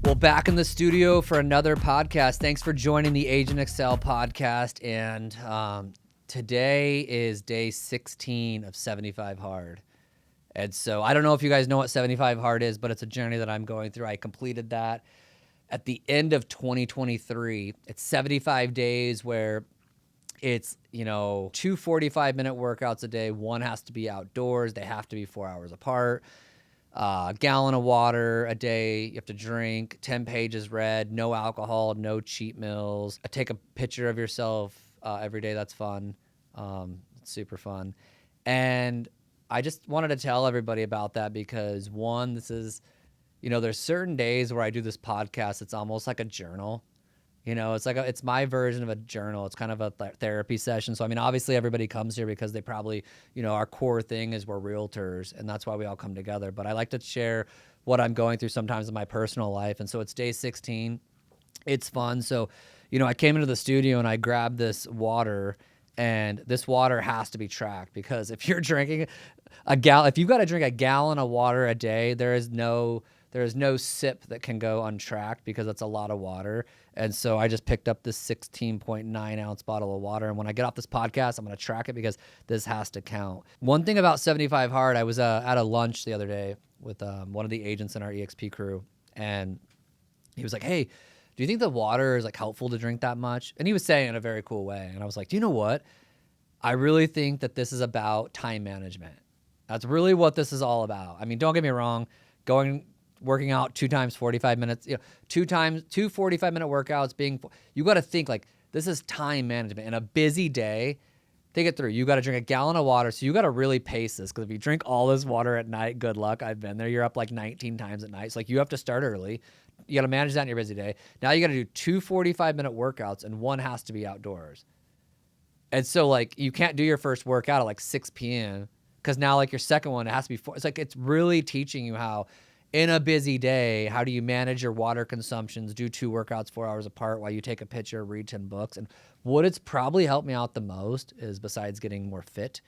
Well, back in the studio for another podcast. Thanks for joining the agentXcel podcast. And today is day 16 of 75 Hard. And so I don't know if you guys know what 75 Hard is, but it's a journey that I'm going through. I completed that at the end of 2023. It's 75 days where it's, 2 45-minute workouts a day. One has to be outdoors. They have to be 4 hours apart. A gallon of water a day you have to drink, 10 pages read, no alcohol, no cheat meals. Take a picture of yourself every day. That's fun. It's super fun. And I just wanted to tell everybody about that because, one, this is, there's certain days where I do this podcast. It's almost like a journal. It's my version of a journal. It's kind of a therapy session. So, obviously everybody comes here because they probably, our core thing is we're realtors, and that's why we all come together. But I like to share what I'm going through sometimes in my personal life. And so it's day 16. It's fun. So, I came into the studio and I grabbed this water, and this water has to be tracked because if you're drinking if you've got to drink a gallon of water a day, there is no sip that can go untracked because that's a lot of water. And so I just picked up this 16.9 ounce bottle of water. And when I get off this podcast, I'm going to track it because this has to count. One thing about 75 Hard, I was at a lunch the other day with one of the agents in our EXP crew. And he was like, hey, do you think the water is helpful to drink that much? And he was saying it in a very cool way. And I was like, do you know what? I really think that this is about time management. That's really what this is all about. Don't get me wrong. Working out 2 times 45 minutes, 2 45-minute workouts you got to think this is time management. In a busy day, think it through. You got to drink a gallon of water. So you got to really pace this because if you drink all this water at night, good luck. I've been there. You're up 19 times at night. So you have to start early. You got to manage that in your busy day. Now you got to do 2 45-minute workouts and one has to be outdoors. And so you can't do your first workout at 6 p.m. because now your second one, it has to be 4. It's really teaching you how in a busy day, how do you manage your water consumptions, do 2 workouts 4 hours apart while you take a picture, read 10 books. And what it's probably helped me out the most is, besides getting more fit,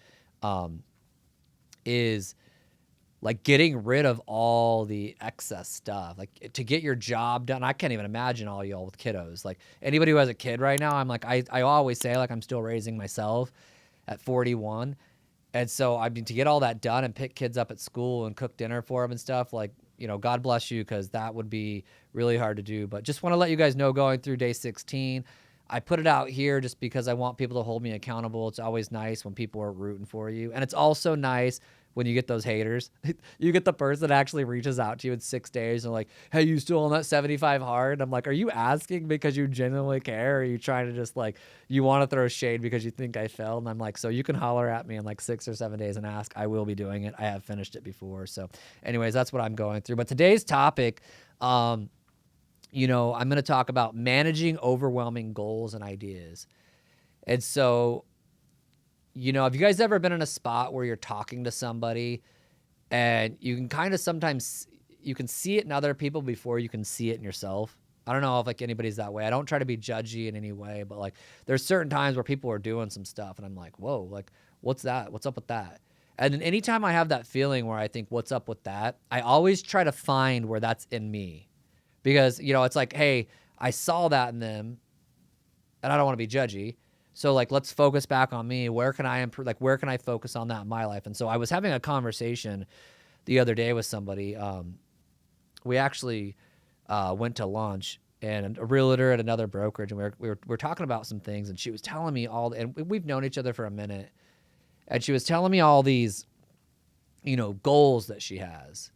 is getting rid of all the excess stuff, to get your job done. I can't even imagine all y'all with kiddos. Anybody who has a kid right now, I always say I'm still raising myself at 41. And so, to get all that done and pick kids up at school and cook dinner for them and stuff, God bless you, because that would be really hard to do. But just want to let you guys know, going through day 16, I put it out here just because I want people to hold me accountable. It's always nice when people are rooting for you. And it's also nice when you get those haters. You get the person that actually reaches out to you in 6 days and hey, you still on that 75 hard? And I'm like, are you asking because you genuinely care? Or are you trying to just you want to throw shade because you think I failed? And I'm like, so you can holler at me in 6 or 7 days and ask. I will be doing it. I have finished it before. So anyways, that's what I'm going through. But today's topic, I'm going to talk about managing overwhelming goals and ideas. And so, have you guys ever been in a spot where you're talking to somebody and you can kind of sometimes you can see it in other people before you can see it in yourself? I don't know if anybody's that way. I don't try to be judgy in any way, but there's certain times where people are doing some stuff and I'm like, whoa, what's that? What's up with that? And then anytime I have that feeling where I think, what's up with that? I always try to find where that's in me. Because, it's hey, I saw that in them and I don't want to be judgy. So let's focus back on me. Where can I improve? Where can I focus on that in my life? And so I was having a conversation the other day with somebody. We actually went to lunch, and a realtor at another brokerage, and we were talking about some things, and she was telling me and we've known each other for a minute, and she was telling me all these, goals that she has.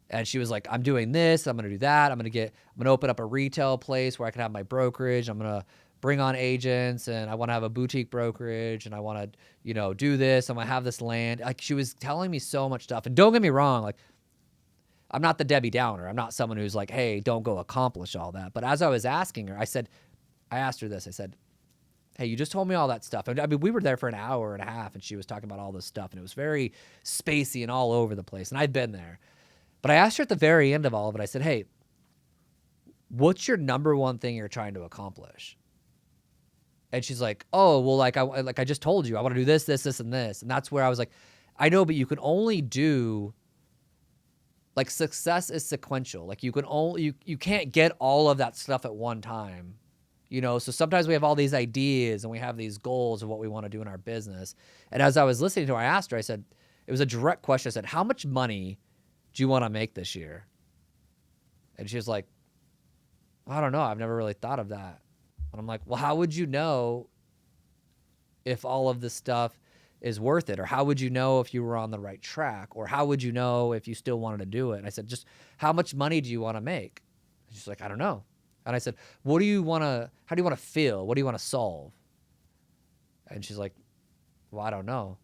And she was like, I'm doing this, I'm going to do that. I'm going to open up a retail place where I can have my brokerage. I'm going to bring on agents, and I want to have a boutique brokerage, and I want to, do this. I'm going to have this land. She was telling me so much stuff. And don't get me wrong, I'm not the Debbie Downer. I'm not someone who's hey, don't go accomplish all that. But as I was asking her, I asked her this. I said, hey, you just told me all that stuff. And we were there for an hour and a half, and she was talking about all this stuff, and it was very spacey and all over the place. And I'd been there. But I asked her at the very end of all of it, I said, hey, what's your number one thing you're trying to accomplish? And she's like, oh, well, I just told you, I want to do this, this, this, and this. And that's where I was like, I know, but you can only do like success is sequential. Like you can't get all of that stuff at one time. So sometimes we have all these ideas and we have these goals of what we want to do in our business. And as I was listening to her, I asked her, I said, it was a direct question. I said, how much money do you want to make this year? And she was like, I don't know. I've never really thought of that. And I'm like, well, how would you know if all of this stuff is worth it? Or how would you know if you were on the right track? Or how would you know if you still wanted to do it? And I said, just how much money do you want to make? And she's like, I don't know. And I said, how do you want to feel? What do you want to solve? And she's like, well, I don't know.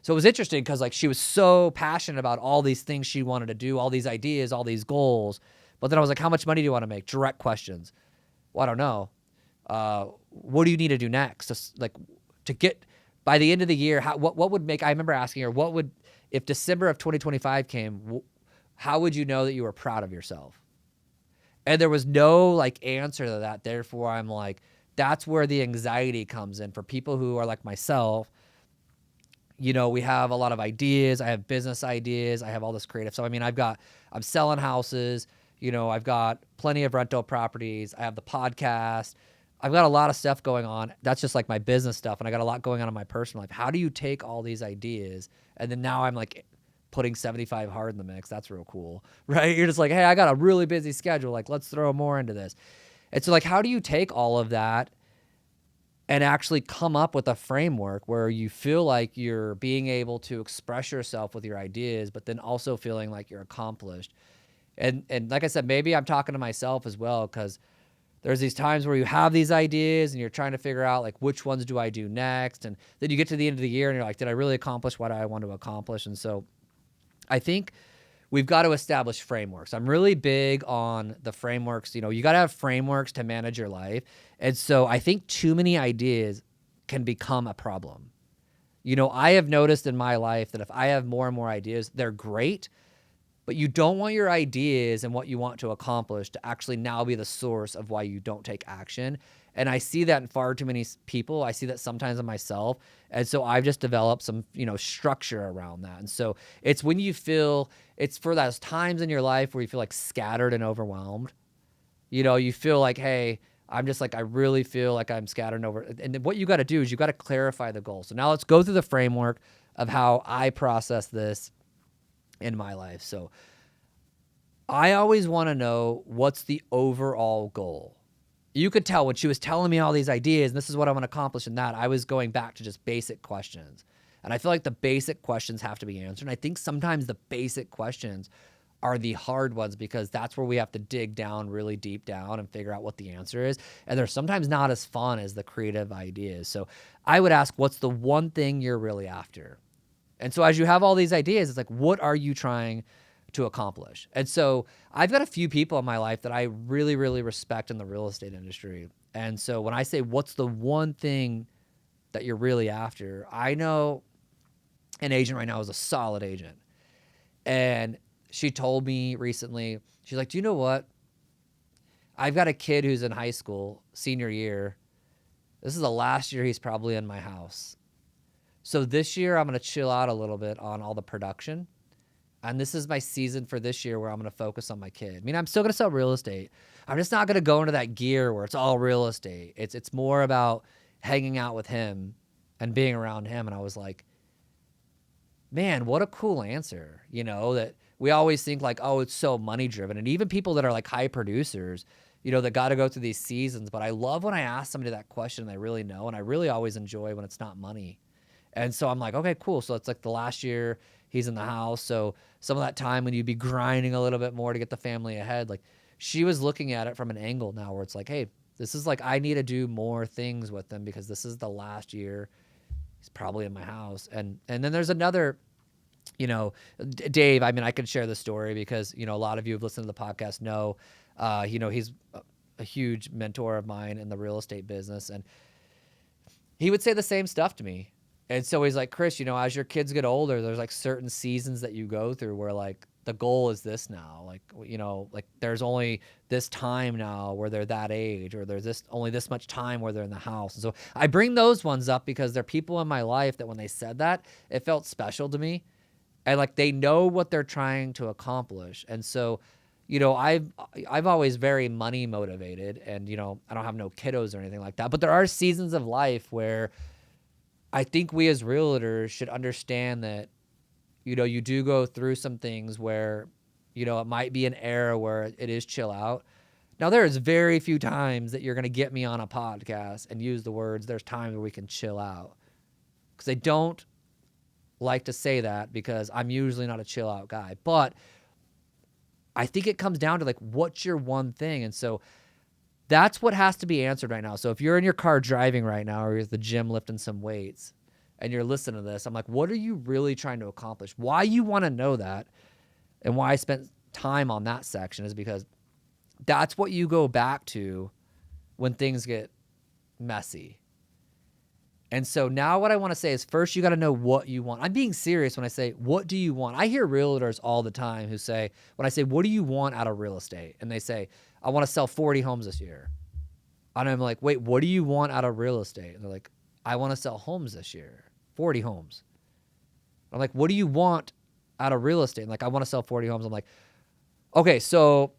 So it was interesting because like she was so passionate about all these things she wanted to do, all these ideas, all these goals. But then I was like, how much money do you want to make? Direct questions. Well, I don't know. What do you need to do next? To get by the end of the year, what would make, I remember asking her, if December of 2025 came, how would you know that you were proud of yourself? And there was no like answer to that. Therefore, I'm like, that's where the anxiety comes in for people who are like myself. We have a lot of ideas. I have business ideas. I have all this creative. So, I mean, I'm selling houses. I've got plenty of rental properties. I have the podcast. I've got a lot of stuff going on. That's just like my business stuff. And I got a lot going on in my personal life. How do you take all these ideas? And then now I'm like putting 75 hard in the mix. That's real cool, right? You're just like, hey, I got a really busy schedule. Like, let's throw more into this. And so like, how do you take all of that and actually come up with a framework where you feel like you're being able to express yourself with your ideas, but then also feeling like you're accomplished? And like I said, maybe I'm talking to myself as well, because there's these times where you have these ideas and you're trying to figure out like, which ones do I do next? And then you get to the end of the year and you're like, did I really accomplish what I want to accomplish? And so I think we've got to establish frameworks. I'm really big on the frameworks. You got to have frameworks to manage your life. And so I think too many ideas can become a problem. I have noticed in my life that if I have more and more ideas, they're great, but you don't want your ideas and what you want to accomplish to actually now be the source of why you don't take action. And I see that in far too many people. I see that sometimes in myself. And so I've just developed some, structure around that. And so it's when you feel, it's for those times in your life where you feel like scattered and overwhelmed. You feel like, hey, I'm just like, I really feel like I'm scattered and over. And then what you got to do is you got to clarify the goal. So now let's go through the framework of how I process this in my life. So I always want to know, what's the overall goal? You could tell when she was telling me all these ideas, and this is what I want to accomplish in that, I was going back to just basic questions. And I feel like the basic questions have to be answered. And I think sometimes the basic questions are the hard ones, because that's where we have to dig down really deep down and figure out what the answer is. And they're sometimes not as fun as the creative ideas. So I would ask, what's the one thing you're really after? And so as you have all these ideas, it's like, what are you trying to accomplish? And so I've got a few people in my life that I really, really respect in the real estate industry. And so when I say, what's the one thing that you're really after, I know an agent right now is a solid agent. And she told me recently, she's like, do you know what? I've got a kid who's in high school, senior year. This is the last year he's probably in my house. So this year I'm going to chill out a little bit on all the production. And this is my season for this year where I'm going to focus on my kid. I mean, I'm still going to sell real estate. I'm just not going to go into that gear where it's all real estate. It's more about hanging out with him and being around him. And I was like, man, what a cool answer. That we always think like, oh, it's so money driven. And even people that are like high producers, that got to go through these seasons. But I love when I ask somebody that question and they really know. And I really always enjoy when it's not money. And so I'm like, okay, cool. So it's like the last year he's in the house. So some of that time when you'd be grinding a little bit more to get the family ahead, like she was looking at it from an angle now where it's like, hey, this is like, I need to do more things with him because this is the last year he's probably in my house. And then there's another, Dave, I mean, I can share the story because, a lot of you have listened to the podcast know, he's a huge mentor of mine in the real estate business. And he would say the same stuff to me. And so he's like, Chris, as your kids get older, there's like certain seasons that you go through where like the goal is this now, like, like there's only this time now where they're that age, or there's only this much time where they're in the house. And so I bring those ones up because they're people in my life that when they said that, it felt special to me. and like they know what they're trying to accomplish. And so, you know, I've always very money motivated, and you know, I don't have no kiddos or anything like that, but there are seasons of life where I think we as realtors should understand that, you know, you do go through some things where, you know, it might be an era where it is chill out. Now, there's very few times that you're going to get me on a podcast and use the words, there's times where we can chill out. Because I don't like to say that, because I'm usually not a chill out guy. But I think it comes down to like, what's your one thing? And so that's what has to be answered right now. So if you're in your car driving right now, or you're at the gym lifting some weights and you're listening to this, I'm like, what are you really trying to accomplish? Why you want to know that, and why I spent time on that section, is because that's what you go back to when things get messy. And so now what I want to say is, first, you got to know what you want. I'm being serious when I say, what do you want? I hear realtors all the time who say, when I say, what do you want out of real estate? And they say, I want to sell 40 homes this year. And I'm like, wait, what do you want out of real estate? And they're like, I want to sell homes this year, 40 homes. I'm like, what do you want out of real estate? And like, I want to sell 40 homes. I'm like, okay, so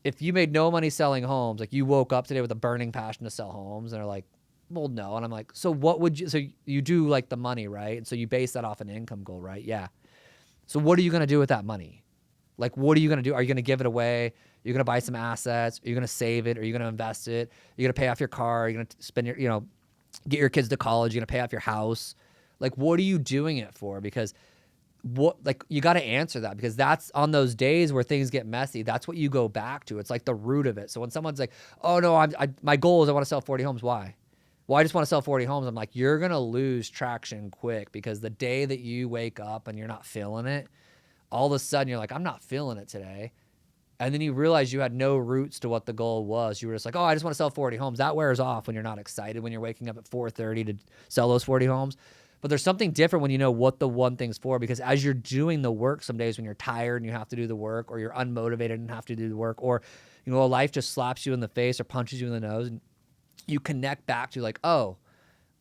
if you made no money selling homes, like you woke up today with a burning passion to sell homes, and they're like, well, no. And I'm like, so what would you, so you do like the money, right? And so you base that off an income goal, right? Yeah. So what are you going to do with that money? Like, what are you going to do? Are you going to give it away? Are you going to buy some assets? Are you going to save it? Are you going to invest it? Are you going to pay off your car? Are you going to spend your, you know, get your kids to college? Are you going to pay off your house? Like, what are you doing it for? Because what, like, you got to answer that, because that's on those days where things get messy. That's what you go back to. It's like the root of it. So when someone's like, oh no, my goal is I want to sell 40 homes. Why? Well, I just want to sell 40 homes. I'm like, you're going to lose traction quick, because the day that you wake up and you're not feeling it, all of a sudden you're like, I'm not feeling it today. And then you realize you had no roots to what the goal was. You were just like, oh, I just want to sell 40 homes. That wears off when you're not excited, when you're waking up at 4:30 to sell those 40 homes. But there's something different when you know what the one thing's for, because as you're doing the work, some days when you're tired and you have to do the work, or you're unmotivated and have to do the work, or, you know, life just slaps you in the face or punches you in the nose, and you connect back to like, oh,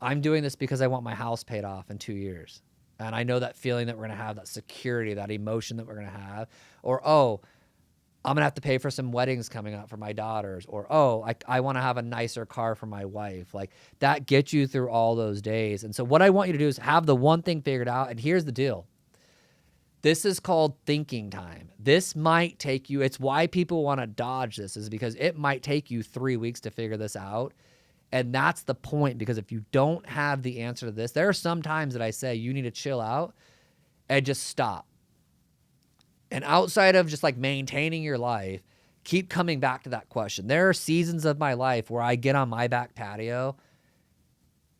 I'm doing this because I want my house paid off in 2 years. And I know that feeling that we're going to have, that security, that emotion that we're going to have. Or, oh, I'm going to have to pay for some weddings coming up for my daughters. Or, oh, I want to have a nicer car for my wife. Like, that gets you through all those days. And so what I want you to do is have the one thing figured out. And here's the deal. This is called thinking time. This might take you, it's why people want to dodge this, is because it might take you 3 weeks to figure this out. And that's the point, because if you don't have the answer to this, there are some times that I say you need to chill out and just stop. And outside of just like maintaining your life, keep coming back to that question. There are seasons of my life where I get on my back patio,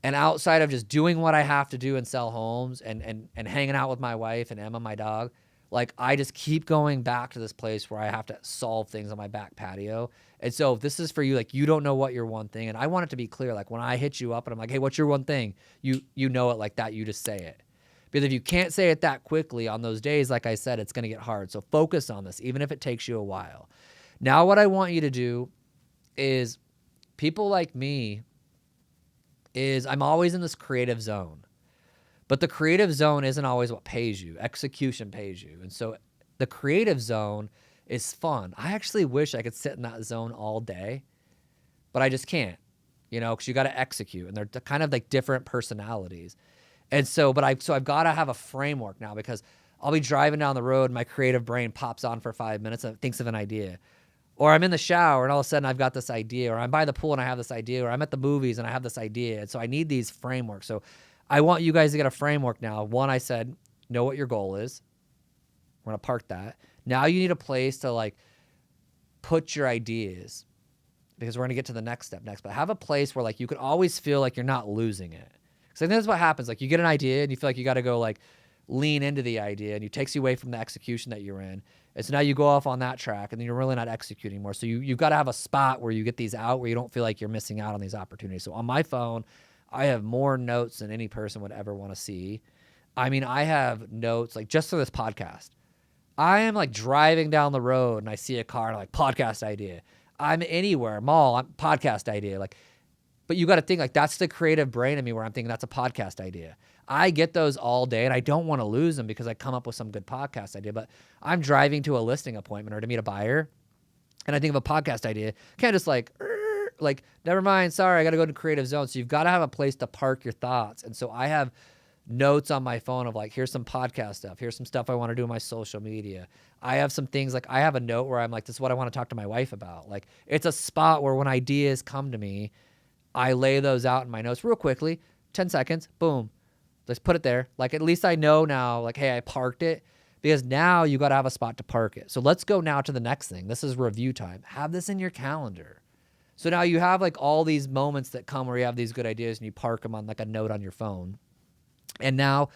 and outside of just doing what I have to do and sell homes and hanging out with my wife and Emma, my dog, like, I just keep going back to this place where I have to solve things on my back patio. And so if this is for you, like, you don't know what your one thing, and I want it to be clear, like when I hit you up and I'm like, hey, what's your one thing? You know it like that, you just say it. Because if you can't say it that quickly on those days, like I said, it's going to get hard. So focus on this, even if it takes you a while. Now what I want you to do is, people like me, is I'm always in this creative zone. But the creative zone isn't always what pays you. Execution pays you. And so the creative zone is fun. I actually wish I could sit in that zone all day, but I just can't, you know, because you got to execute, and they're kind of like different personalities. And so, I've got to have a framework now, because I'll be driving down the road and my creative brain pops on for 5 minutes and thinks of an idea. Or I'm in the shower and all of a sudden I've got this idea, or I'm by the pool and I have this idea, or I'm at the movies and I have this idea. And so I need these frameworks. So I want you guys to get a framework now. One, I said, know what your goal is. We're going to park that. Now you need a place to like put your ideas, because we're going to get to the next step next. But have a place where like you can always feel like you're not losing it. Because I think that's what happens. Like, you get an idea and you feel like you got to go like lean into the idea, and it takes you away from the execution that you're in. And so now you go off on that track, and then you're really not executing more. So you've got to have a spot where you get these out, where you don't feel like you're missing out on these opportunities. So on my phone, I have more notes than any person would ever want to see. I mean, I have notes like just for this podcast. I am like driving down the road and I see a car and I'm like, podcast idea. I'm anywhere, mall, podcast idea. Like, but you got to think like that's the creative brain in me, where I'm thinking that's a podcast idea. I get those all day and I don't want to lose them because I come up with some good podcast idea, but I'm driving to a listing appointment or to meet a buyer and I think of a podcast idea. Can't just like, never mind, sorry, I got to go to creative zone. So you've got to have a place to park your thoughts. And so I have notes on my phone of like, here's some podcast stuff. Here's some stuff I want to do on my social media. I have some things like I have a note where I'm like, this is what I want to talk to my wife about. Like it's a spot where when ideas come to me, I lay those out in my notes real quickly, 10 seconds, boom, let's put it there. Like at least I know now, like, hey, I parked it because now you got to have a spot to park it. So let's go now to the next thing. This is review time. Have this in your calendar. So now you have like all these moments that come where you have these good ideas and you park them on like a note on your phone. And now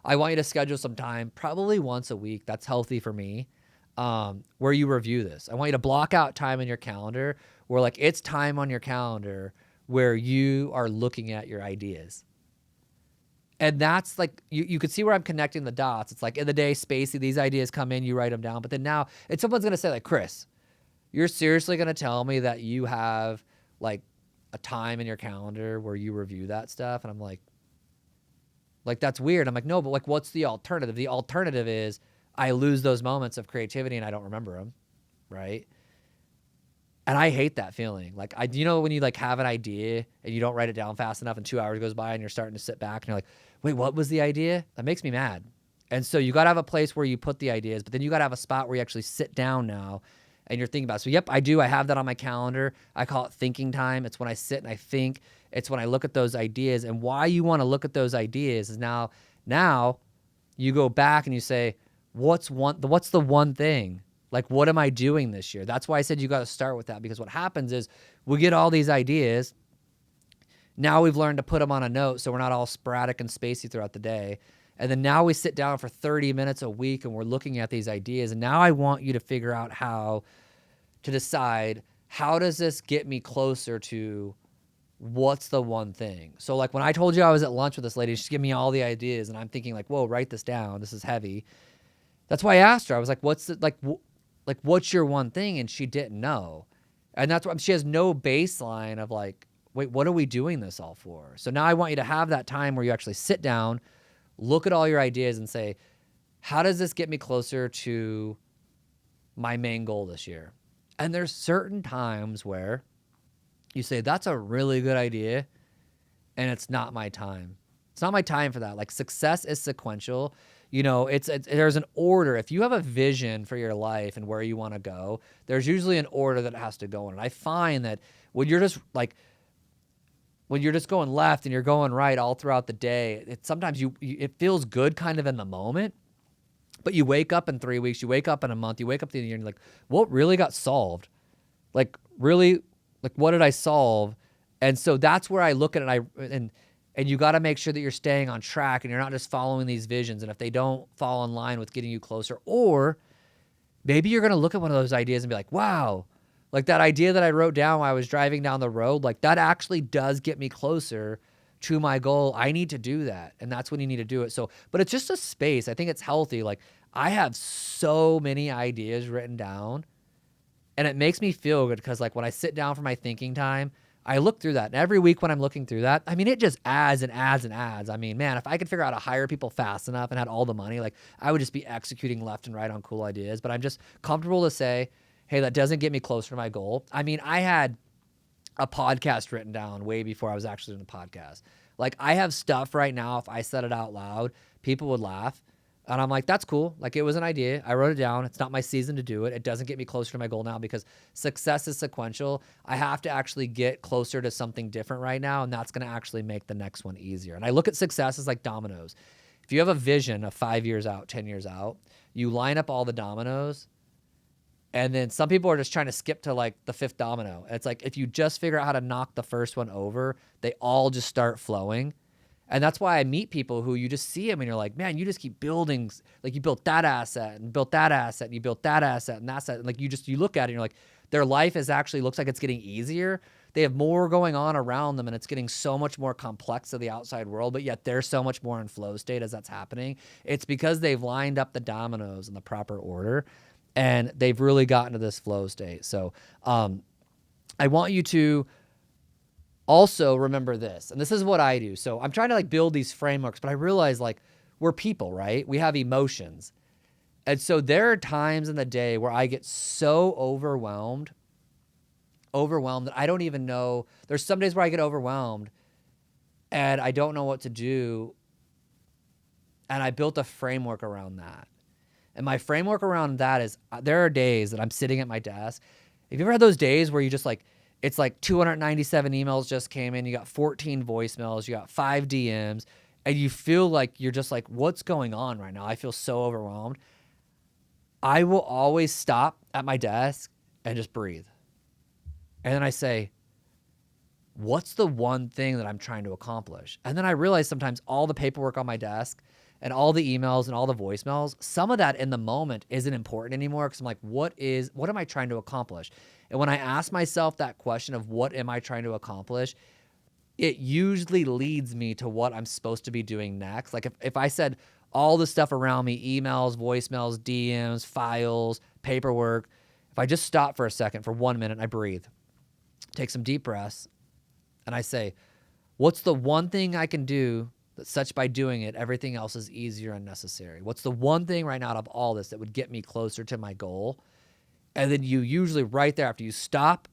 I want you to schedule some time, probably once a week. That's healthy for me, where you review this. I want you to block out time in your calendar where like it's time on your calendar where you are looking at your ideas. And that's like, you could see where I'm connecting the dots. It's like in the day, spacey, these ideas come in, you write them down. But then now, and someone's going to say like, Chris, you're seriously going to tell me that you have like a time in your calendar where you review that stuff? And I'm like, that's weird. I'm like, no, but like, what's the alternative? The alternative is I lose those moments of creativity and I don't remember them, right? And I hate that feeling. Like, when you like have an idea and you don't write it down fast enough and 2 hours goes by and you're starting to sit back and you're like, wait, what was the idea? That makes me mad. And so you got to have a place where you put the ideas, but then you got to have a spot where you actually sit down now and you're thinking about it. So yep, I do. I have that on my calendar. I call it thinking time. It's when I sit and I think. It's when I look at those ideas. And why you want to look at those ideas is now you go back and you say, what's the one thing? Like, what am I doing this year? That's why I said you got to start with that, because what happens is we get all these ideas. Now we've learned to put them on a note so we're not all sporadic and spacey throughout the day. And then now we sit down for 30 minutes a week and we're looking at these ideas. And now I want you to figure out how to decide, how does this get me closer to what's the one thing? So like when I told you I was at lunch with this lady, she's giving me all the ideas and I'm thinking like, whoa, write this down. This is heavy. That's why I asked her. I was like, what's your one thing? And she didn't know. And that's why she has no baseline of like, wait, what are we doing this all for? So now I want you to have that time where you actually sit down, look at all your ideas and say, how does this get me closer to my main goal this year? And there's certain times where you say, that's a really good idea, and it's not my time. It's not my time for that. Like, success is sequential. There's an order. If you have a vision for your life and where you want to go, there's usually an order that it has to go in. And I find that when you're just going left and you're going right all throughout the day, sometimes it feels good kind of in the moment, but you wake up in 3 weeks, you wake up in a month, you wake up at the end of the year and you're like, what really got solved? Like, really, like, what did I solve? And so that's where I look at it and you got to make sure that you're staying on track and you're not just following these visions. And if they don't fall in line with getting you closer, or maybe you're going to look at one of those ideas and be like, wow, like that idea that I wrote down while I was driving down the road, like that actually does get me closer to my goal. I need to do that. And that's when you need to do it. So, but it's just a space. I think it's healthy. Like, I have so many ideas written down and it makes me feel good because like when I sit down for my thinking time, I look through that. And every week when I'm looking through that, I mean, it just adds and adds and adds. I mean, man, if I could figure out how to hire people fast enough and had all the money, like I would just be executing left and right on cool ideas. But I'm just comfortable to say, hey, that doesn't get me closer to my goal. I mean, I had a podcast written down way before I was actually doing the podcast. Like, I have stuff right now, if I said it out loud, people would laugh. And I'm like, that's cool. Like, it was an idea. I wrote it down. It's not my season to do it. It doesn't get me closer to my goal now because success is sequential. I have to actually get closer to something different right now, and that's going to actually make the next one easier. And I look at success as like dominoes. If you have a vision of 5 years out, 10 years out, you line up all the dominoes, and then some people are just trying to skip to like the fifth domino. It's like if you just figure out how to knock the first one over, they all just start flowing. And that's why I meet people who you just see them and you're like, man, you just keep building. Like, you built that asset and built that asset and you built that asset and that asset. And like, you look at it and you're like, their life is actually looks like it's getting easier. They have more going on around them and it's getting so much more complex to the outside world, but yet they're so much more in flow state as that's happening. It's because they've lined up the dominoes in the proper order and they've really gotten to this flow state. So I want you to Also, remember this, and this is what I do. So I'm trying to like build these frameworks, but I realize like we're people, right? We have emotions. And so there are times in the day where I get so overwhelmed that I don't even know. There's some days where I get overwhelmed and I don't know what to do. And I built a framework around that. And my framework around that is there are days that I'm sitting at my desk. Have you ever had those days where you just like, it's like 297 emails just came in, you got 14 voicemails, you got 5 DMs, and you feel like you're just like, what's going on right now? I feel so overwhelmed. I will always stop at my desk and just breathe. And then I say, what's the one thing that I'm trying to accomplish? And then I realize sometimes all the paperwork on my desk and all the emails and all the voicemails, some of that in the moment isn't important anymore because I'm like, what am I trying to accomplish? And when I ask myself that question of what am I trying to accomplish, it usually leads me to what I'm supposed to be doing next. Like if I said all the stuff around me, emails, voicemails, DMs, files, paperwork, if I just stop for a second, for 1 minute, and I breathe, take some deep breaths, and I say, what's the one thing I can do that such by doing it, everything else is easier and necessary? What's the one thing right now out of all this that would get me closer to my goal? And then you usually right there after you stop,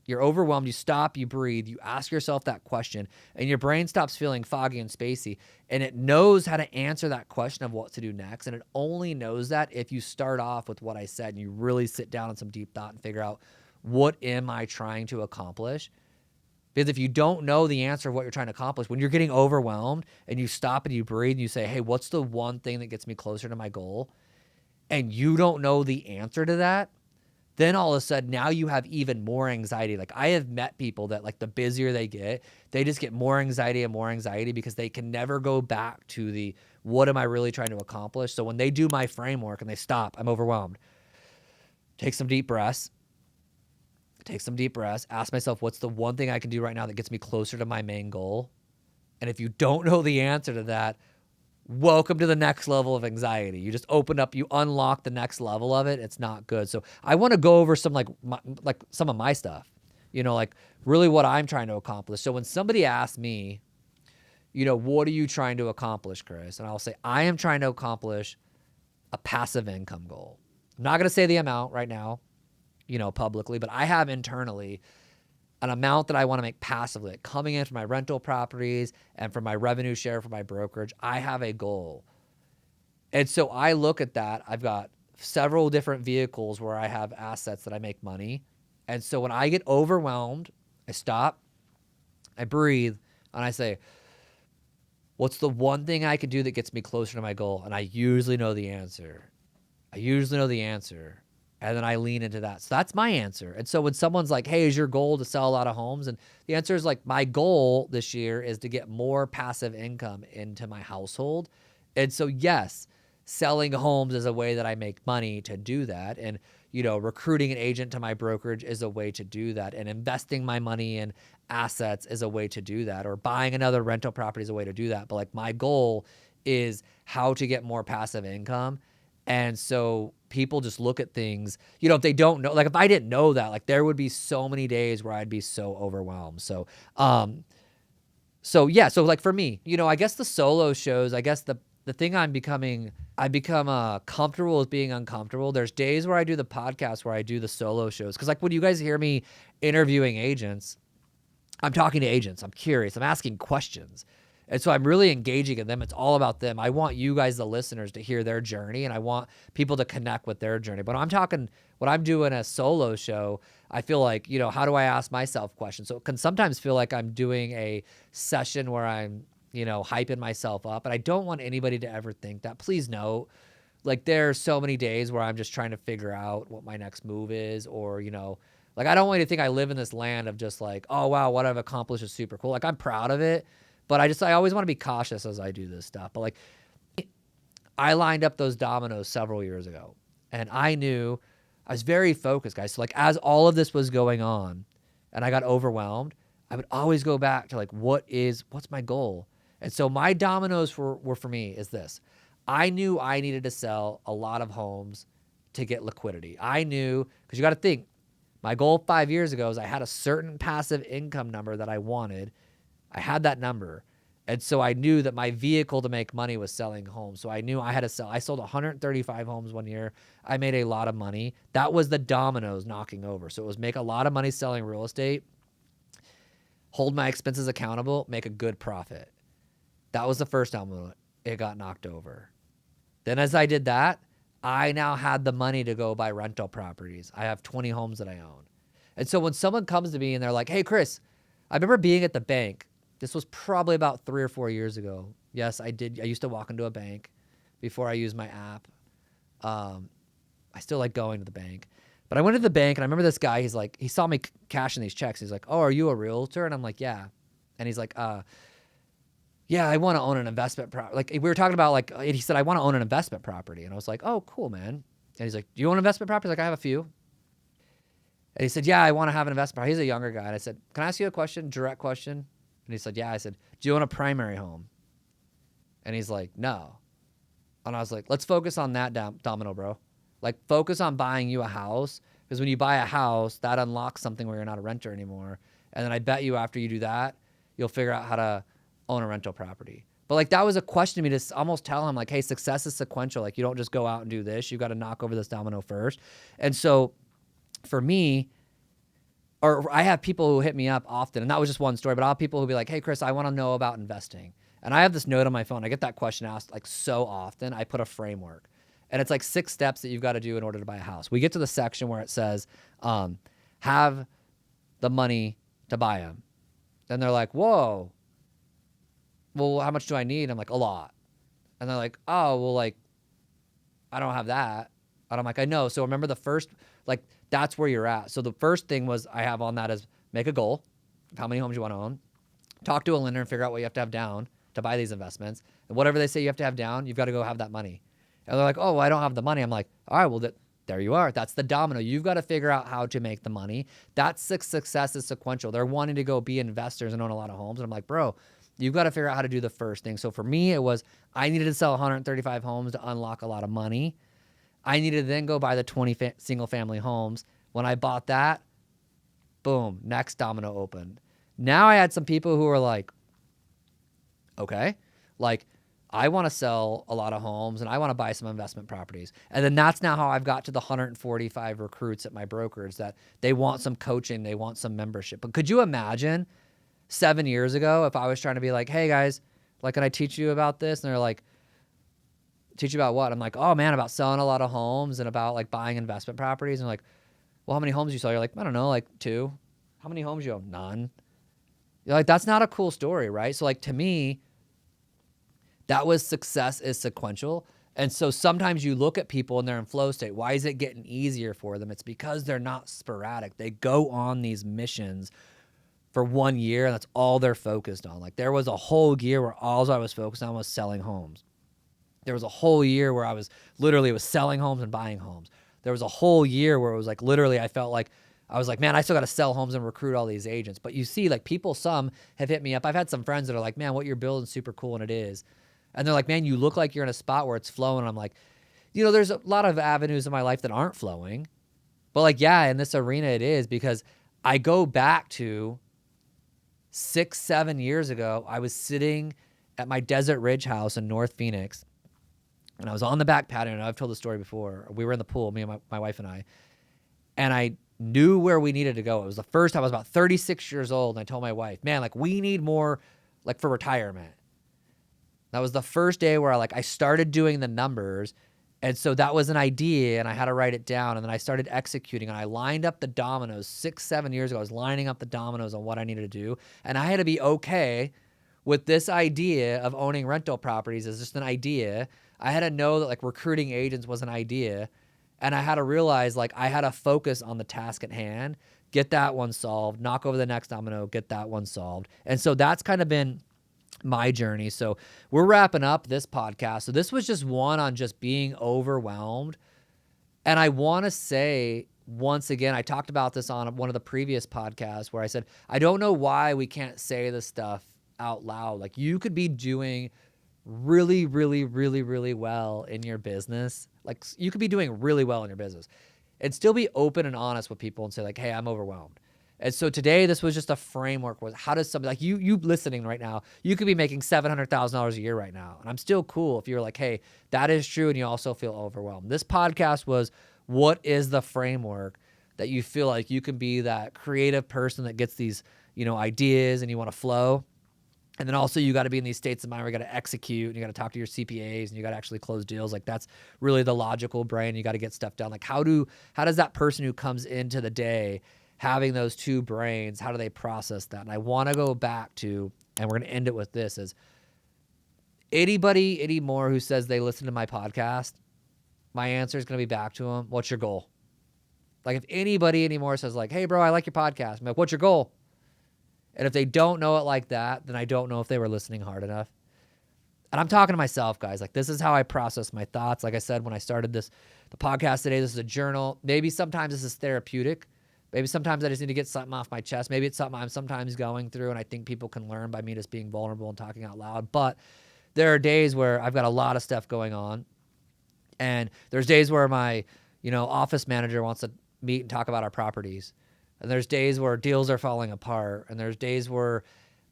you're overwhelmed, you stop, you breathe, you ask yourself that question, and your brain stops feeling foggy and spacey, and it knows how to answer that question of what to do next. And it only knows that if you start off with what I said and you really sit down in some deep thought and figure out, what am I trying to accomplish? Because if you don't know the answer of what you're trying to accomplish, when you're getting overwhelmed and you stop and you breathe and you say, hey, what's the one thing that gets me closer to my goal? And you don't know the answer to that, then all of a sudden now you have even more anxiety. Like I have met people that like the busier they get, they just get more anxiety and more anxiety because they can never go back to the what am I really trying to accomplish? So when they do my framework and they stop, I'm overwhelmed. Take some deep breaths. Ask myself, what's the one thing I can do right now that gets me closer to my main goal? And if you don't know the answer to that, welcome to the next level of anxiety. You just open up, you unlock the next level of it. It's not good. So I want to go over some like some of my stuff, like really what I'm trying to accomplish. So when somebody asks me, what are you trying to accomplish, Chris? And I'll say, I am trying to accomplish a passive income goal. I'm not going to say the amount right now, publicly, but I have internally an amount that I want to make passively, like coming in from my rental properties and from my revenue share for my brokerage. I have a goal. And so I look at that. I've got several different vehicles where I have assets that I make money. And so when I get overwhelmed, I stop, I breathe, and I say, what's the one thing I can do that gets me closer to my goal? And I usually know the answer. And then I lean into that. So that's my answer. And so when someone's like, hey, is your goal to sell a lot of homes? And the answer is like, my goal this year is to get more passive income into my household. And so yes, selling homes is a way that I make money to do that. And, recruiting an agent to my brokerage is a way to do that. And investing my money in assets is a way to do that. Or buying another rental property is a way to do that. But like my goal is how to get more passive income. And so people just look at things, if they don't know, like if I didn't know that, like there would be so many days where I'd be so overwhelmed. So like for me, I guess the solo shows, I guess the thing I become comfortable with being uncomfortable. There's days where I do the podcast where I do the solo shows. Cause like when you guys hear me interviewing agents, I'm talking to agents. I'm curious. I'm asking questions. And so I'm really engaging in them. It's all about them. I want you guys, the listeners, to hear their journey, and I want people to connect with their journey. But when I'm doing a solo show, I feel like, how do I ask myself questions? So it can sometimes feel like I'm doing a session where I'm, hyping myself up. And I don't want anybody to ever think that. Please know, like there are so many days where I'm just trying to figure out what my next move is, or, like I don't want you to think I live in this land of just like, oh, wow, what I've accomplished is super cool. Like I'm proud of it. But I always want to be cautious as I do this stuff. But like I lined up those dominoes several years ago, and I knew I was very focused, guys. So like as all of this was going on and I got overwhelmed, I would always go back to like, what's my goal? And so my dominoes were for me is this. I knew I needed to sell a lot of homes to get liquidity. I knew, because you got to think, My goal 5 years ago is I had a certain passive income number that I wanted. I had that number. And so I knew that my vehicle to make money was selling homes. So I knew I had to sell. I sold 135 homes one year. I made a lot of money. That was the dominoes knocking over. So it was make a lot of money selling real estate, hold my expenses accountable, make a good profit. That was the first domino. It got knocked over. Then as I did that, I now had the money to go buy rental properties. I have 20 homes that I own. And so when someone comes to me and they're like, hey, Chris, I remember being at the bank. This was probably about 3 or 4 years ago. Yes, I did. I used to walk into a bank before I used my app. I still like going to the bank. But I went to the bank, and I remember this guy, he's like, he saw me cashing these checks. He's like, oh, are you a realtor? And I'm like, yeah. And he's like, yeah, I want to own an investment property. Like, we were talking about, like, he said, I want to own an investment property. And I was like, oh, cool, man. And he's like, do you own investment properties? Like, I have a few. And he said, yeah, I want to have an investment property. He's a younger guy. And I said, can I ask you a question, direct question? And he said, yeah. I said, do you own a primary home? And he's like, no. And I was like, let's focus on that domino, bro. Like, focus on buying you a house, because when you buy a house, that unlocks something where you're not a renter anymore. And then I bet you after you do that, you'll figure out how to own a rental property. But like, that was a question to me to almost tell him, like, hey, success is sequential. Like, you don't just go out and do this. You got to knock over this domino first. And so for me, or I have people who hit me up often, and that was just one story, but I'll have people who be like, hey, Chris, I want to know about investing. And I have this note on my phone. I get that question asked like so often. I put a framework. And it's like 6 steps that you've got to do in order to buy a house. We get to the section where it says, have the money to buy them. And they're like, whoa, well, how much do I need? I'm like, a lot. And they're like, oh, well, like, I don't have that. And I'm like, I know. So remember the first, like, that's where you're at. So the first thing was I have on that is make a goal of how many homes you want to own. Talk to a lender and figure out what you have to have down to buy these investments. And whatever they say you have to have down, you've got to go have that money. And they're like, oh, well, I don't have the money. I'm like, all right, well, there you are. That's the domino. You've got to figure out how to make the money. That's success is sequential. They're wanting to go be investors and own a lot of homes. And I'm like, bro, you've got to figure out how to do the first thing. So for me, it was I needed to sell 135 homes to unlock a lot of money. I needed to then go buy the 20 single family homes. When I bought that, boom, next domino opened. Now I had some people who were like, okay, like, I want to sell a lot of homes and I want to buy some investment properties. And then that's now how I've got to the 145 recruits at my brokerage that they want some coaching, they want some membership. But could you imagine 7 years ago if I was trying to be like, hey guys, like, can I teach you about this? And they're like, teach you about what? I'm like, oh man, about selling a lot of homes and about like buying investment properties. And like, well, how many homes do you sell? You're like, I don't know, like 2. How many homes do you own? None. You're like, that's not a cool story, right? So like, to me, that was success is sequential. And so sometimes you look at people and they're in flow state. Why is it getting easier for them? It's because they're not sporadic. They go on these missions for 1 year and that's all they're focused on. Like, there was a whole year where all I was focused on was selling homes. There was a whole year where I was literally was selling homes and buying homes. There was a whole year where it was like literally I felt like I was like, man, I still got to sell homes and recruit all these agents. But you see, like, people, some have hit me up. I've had some friends that are like, man, what you're building is super cool, and it is. And they're like, man, you look like you're in a spot where it's flowing. And I'm like, you know, there's a lot of avenues in my life that aren't flowing. But like, yeah, in this arena it is, because I go back to 6, 7 years ago. I was sitting at my Desert Ridge house in North Phoenix. And I was on the back patio. And I've told the story before. We were in the pool, me and my wife and I. And I knew where we needed to go. It was the first time. I was about 36 years old. And I told my wife, man, like, we need more, like, for retirement. That was the first day where I started doing the numbers. And so that was an idea and I had to write it down. And then I started executing and I lined up the dominoes 6, 7 years ago. I was lining up the dominoes on what I needed to do. And I had to be okay with this idea of owning rental properties as just an idea. I had to know that like recruiting agents was an idea. And I had to realize like I had to focus on the task at hand, get that one solved, knock over the next domino, get that one solved. And so that's kind of been my journey. So we're wrapping up this podcast. So this was just one on just being overwhelmed. And I want to say, once again, I talked about this on one of the previous podcasts where I said, I don't know why we can't say this stuff out loud. Like, you could be doing really, really, really, really well in your business. Like, you could be doing really well in your business. and still be open and honest with people and say like, hey, I'm overwhelmed. And so today, this was just a framework. Was how does somebody like you listening right now, you could be making $700,000 a year right now. And I'm still cool if you're like, hey, that is true. And you also feel overwhelmed. This podcast was, what is the framework that you feel like you can be that creative person that gets these, ideas and you want to flow. And then also you got to be in these states of mind where you got to execute and you got to talk to your CPAs and you got to actually close deals. Like that's really the logical brain. You got to get stuff done. Like how does that person who comes into the day having those two brains, how do they process that? And I want to go back to, and we're going to end it with this, is anybody anymore who says they listen to my podcast, my answer is going to be back to them. What's your goal? Like if anybody anymore says like, hey bro, I like your podcast. I'm like, what's your goal? And if they don't know it like that, then I don't know if they were listening hard enough. And I'm talking to myself, guys. Like this is how I process my thoughts. Like I said, when I started the podcast today, this is a journal. Maybe sometimes this is therapeutic. Maybe sometimes I just need to get something off my chest. Maybe it's something I'm sometimes going through, and I think people can learn by me just being vulnerable and talking out loud. But there are days where I've got a lot of stuff going on, and there's days where my, office manager wants to meet and talk about our properties. And there's days where deals are falling apart, and there's days where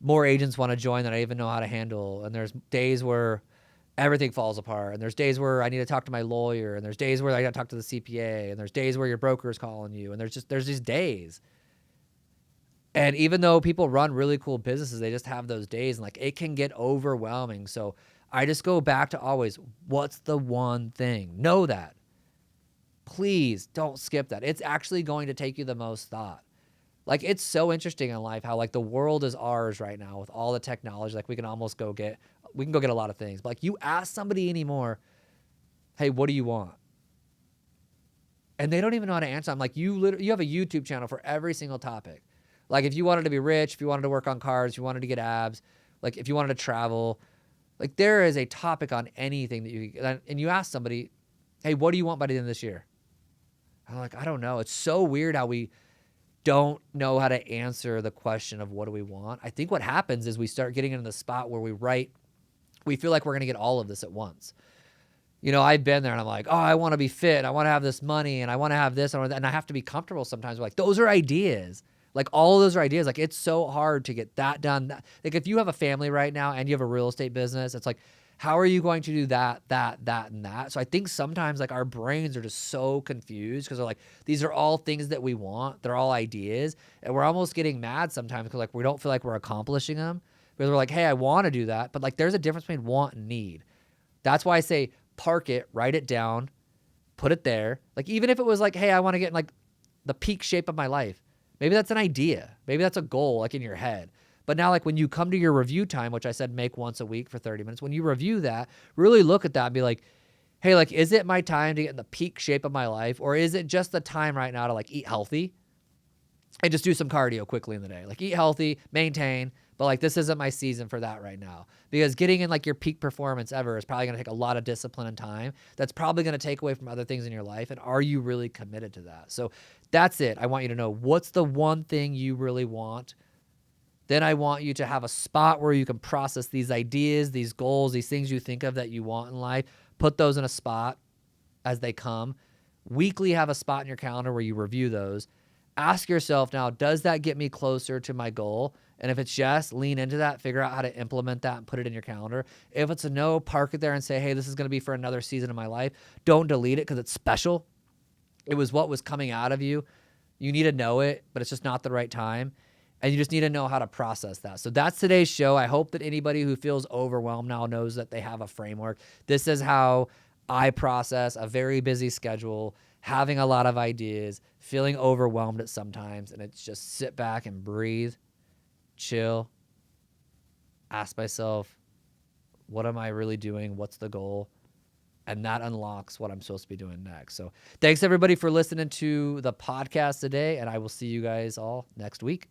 more agents want to join than I even know how to handle. And there's days where everything falls apart. And there's days where I need to talk to my lawyer. And there's days where I got to talk to the CPA. And there's days where your broker is calling you. And there's these days. And even though people run really cool businesses, they just have those days. And like it can get overwhelming. So I just go back to always, what's the one thing? Know that. Please don't skip that. It's actually going to take you the most thought. Like it's so interesting in life how like the world is ours right now with all the technology. Like we can go get a lot of things. But like you ask somebody anymore, hey, what do you want? And they don't even know how to answer. I'm like, you have a YouTube channel for every single topic. Like if you wanted to be rich, if you wanted to work on cars, if you wanted to get abs, like if you wanted to travel, like there is a topic on anything and you ask somebody, hey, what do you want by the end of this year? I'm like, I don't know. It's so weird how we don't know how to answer the question of what do we want. I think what happens is we start getting into the spot where we feel like we're going to get all of this at once. I've been there and I'm like, oh, I want to be fit. I want to have this money and I want to have this and I have to be comfortable sometimes. Like those are ideas. Like all of those are ideas. Like it's so hard to get that done. Like if you have a family right now and you have a real estate business, it's like, how are you going to do that, and that? So I think sometimes like our brains are just so confused because they're like, these are all things that we want. They're all ideas. And we're almost getting mad sometimes because like we don't feel like we're accomplishing them. Because we're like, hey, I want to do that. But like there's a difference between want and need. That's why I say park it, write it down, put it there. Like even if it was like, hey, I want to get in like the peak shape of my life. Maybe that's an idea. Maybe that's a goal like in your head. But now, like when you come to your review time, which I said make once a week for 30 minutes, when you review that, really look at that and be like, hey, like, is it my time to get in the peak shape of my life? Or is it just the time right now to like eat healthy and just do some cardio quickly in the day? Like eat healthy, maintain, but like this isn't my season for that right now. Because getting in like your peak performance ever is probably going to take a lot of discipline and time. That's probably going to take away from other things in your life. And are you really committed to that? So that's it. I want you to know what's the one thing you really want. Then I want you to have a spot where you can process these ideas, these goals, these things you think of that you want in life. Put those in a spot as they come. Weekly have a spot in your calendar where you review those. Ask yourself now, does that get me closer to my goal? And if it's yes, lean into that, figure out how to implement that and put it in your calendar. If it's a no, park it there and say, hey, this is going to be for another season of my life. Don't delete it because it's special. It was what was coming out of you. You need to know it, but it's just not the right time. And you just need to know how to process that. So that's today's show. I hope that anybody who feels overwhelmed now knows that they have a framework. This is how I process a very busy schedule, having a lot of ideas, feeling overwhelmed at sometimes. And it's just sit back and breathe, chill, ask myself, what am I really doing? What's the goal? And that unlocks what I'm supposed to be doing next. So thanks everybody for listening to the podcast today. And I will see you guys all next week.